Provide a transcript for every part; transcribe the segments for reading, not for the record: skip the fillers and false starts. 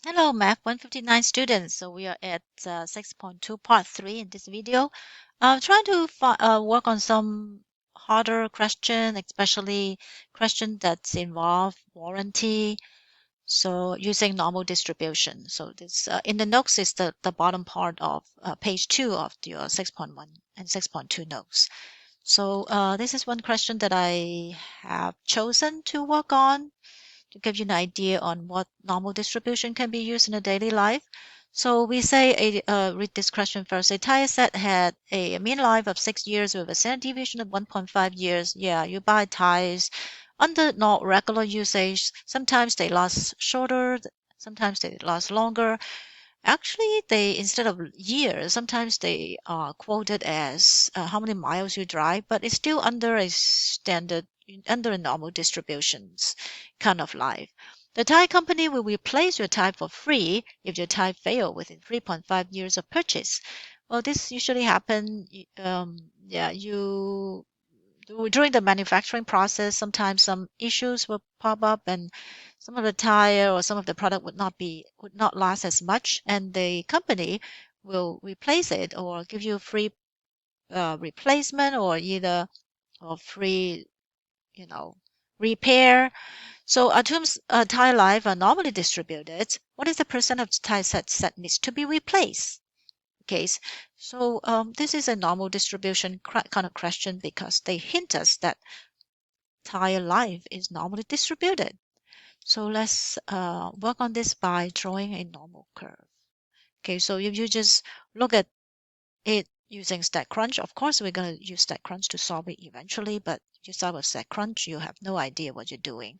Hello, Math 159 students. So we are at 6.2 part 3 in this video. I'm trying to work on some harder question, especially question that involve warranty. So using normal distribution. So this in the notes is the bottom part of page 2 of your 6.1 and 6.2 notes. So this is one question that I have chosen to work on to give you an idea on what normal distribution can be used in a daily life. So we say, read this question first. A tire set had a mean life of 6 years with a standard deviation of 1.5 years. Yeah, you buy tires under not regular usage. Sometimes they last shorter, sometimes they last longer. Actually, they instead of years, sometimes they are quoted as how many miles you drive, but it's still under a standard, under a normal distributions kind of life. The tire company will replace your tire for free if your tire fail within 3.5 years of purchase. Well, this usually happen. Yeah, you during the manufacturing process, sometimes some issues will pop up and some of the tire or some of the product would not last as much, and the company will replace it or give you free replacement or either or free, you know, repair. So atoms tire life are normally distributed. What is the percent of tire sets that needs to be replaced? Case. So this is a normal distribution kind of question because they hint us that tire life is normally distributed. So let's work on this by drawing a normal curve. Okay, so if you just look at it using StatCrunch, of course we're going to use StatCrunch to solve it eventually, but if you start with StatCrunch, you have no idea what you're doing.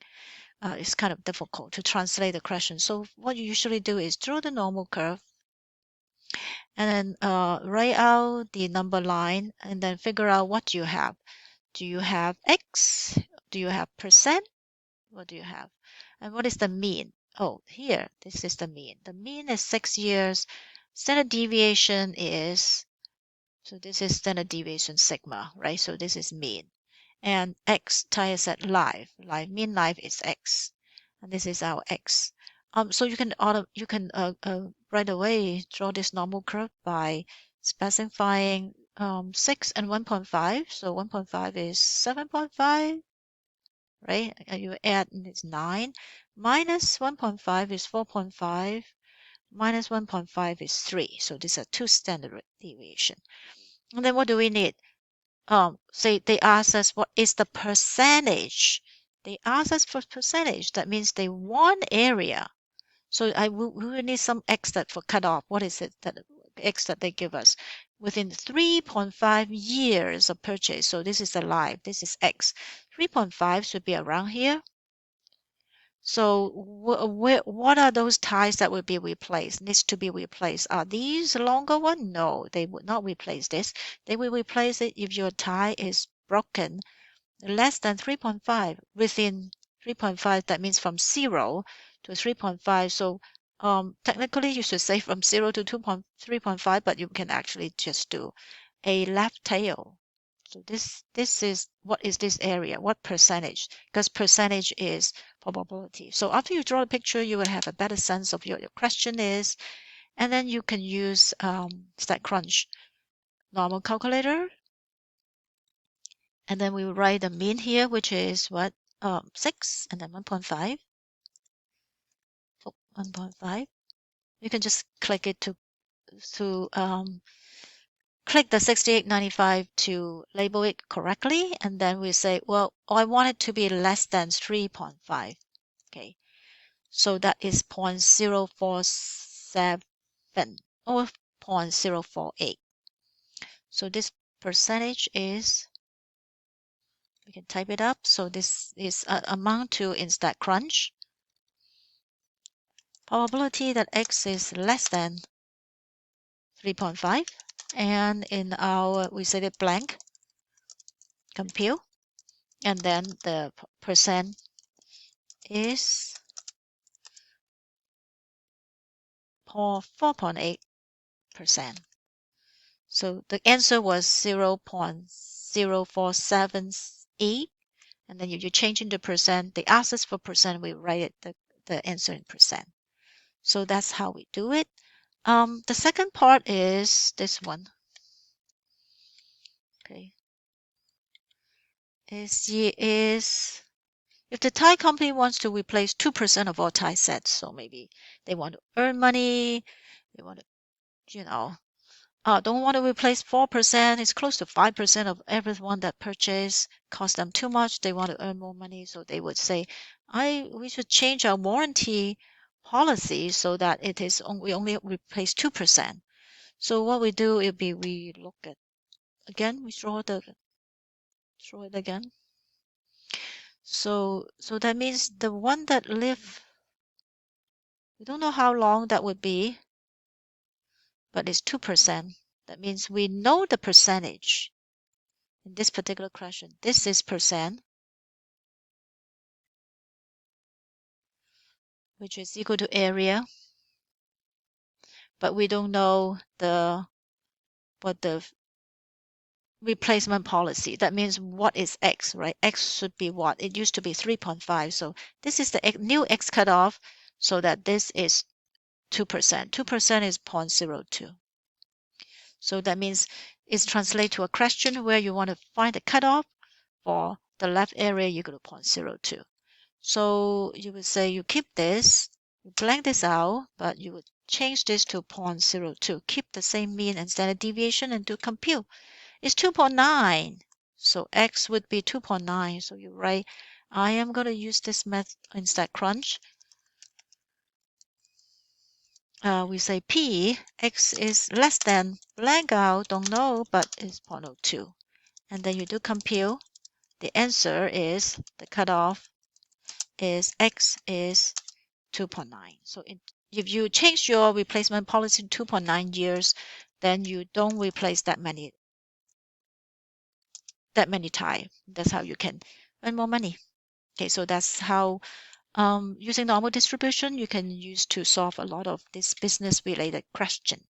It's kind of difficult to translate the question. So what you usually do is draw the normal curve and then write out the number line and then figure out what you have. Do you have X? Do you have percent? What do you have? And what is the mean? Oh, here, this is the mean. The mean is 6 years. Standard deviation is, so this is standard deviation sigma, right? So this is mean. And X tire set life. Mean life is X. And this is our X. So you can right away draw this normal curve by specifying 6 and 1.5. So 1.5 is 7.5, right? You add and it's 9. Minus 1.5 is 4.5. Minus 1.5 is 3. So these are two standard deviation. And then what do we need? Say they ask us what is the percentage. They ask us for percentage. That means they want area. So we will need some X that for cutoff. What is it that X that they give us? Within 3.5 years of purchase. So this is the life. This is X. 3.5 should be around here. So what are those ties that will be replaced, needs to be replaced? Are these longer one? No, they would not replace this. They will replace it if your tie is broken less than 3.5. Within 3.5, that means from 0 to 3.5. So technically you should say from 0 to 3.5, but you can actually just do a left tail. So this is, what is this area? What percentage? Because percentage is probability. So after you draw the picture, you will have a better sense of your question is, and then you can use StatCrunch normal calculator. And then we will write the mean here, which is what? 6 and then 1.5. 1.5. You can just click it to click the 6895 to label it correctly, and then we say, well, I want it to be less than 3.5. Okay, so that is 0.047 or 0.048. So this percentage is, we can type it up. So this is amount to in StatCrunch. Probability that X is less than 3.5. And in our, we set it blank, compute. And then the percent is 4.8%. So the answer was 0.0478. And then if you change into percent, they ask us for percent, we write it the answer in percent. So that's how we do it. The second part is this one. Okay. Is if the Thai company wants to replace 2% of all Thai sets, so maybe they want to earn money, they want to, don't want to replace 4%, it's close to 5% of everyone that purchase, cost them too much, they want to earn more money, so they would say, we should change our warranty policy so that we only replace 2%. So what we do will be we look at, again, we draw it again. So that means the one that live, we don't know how long that would be, but it's 2%. That means we know the percentage in this particular question. This is percent, which is equal to area, but we don't know what the replacement policy. That means what is X, right? X should be what? It used to be 3.5. So this is the new X cutoff, so that this is 2%. 2% is 0.02. So that means it's translate to a question where you want to find the cutoff for the left area, you go to 0.02. So you would say you keep this, you blank this out, but you would change this to 0.02. Keep the same mean and standard deviation and do compute. It's 2.9. So X would be 2.9. So you write, I am going to use this method in StatCrunch. We say P, X is less than blank out, don't know, but it's 0.02. And then you do compute. The answer is, the cutoff is X is 2.9. So if you change your replacement policy to 2.9 years, then you don't replace that many times. That's how you can earn more money. Okay, so that's how using normal distribution you can use to solve a lot of this business related question.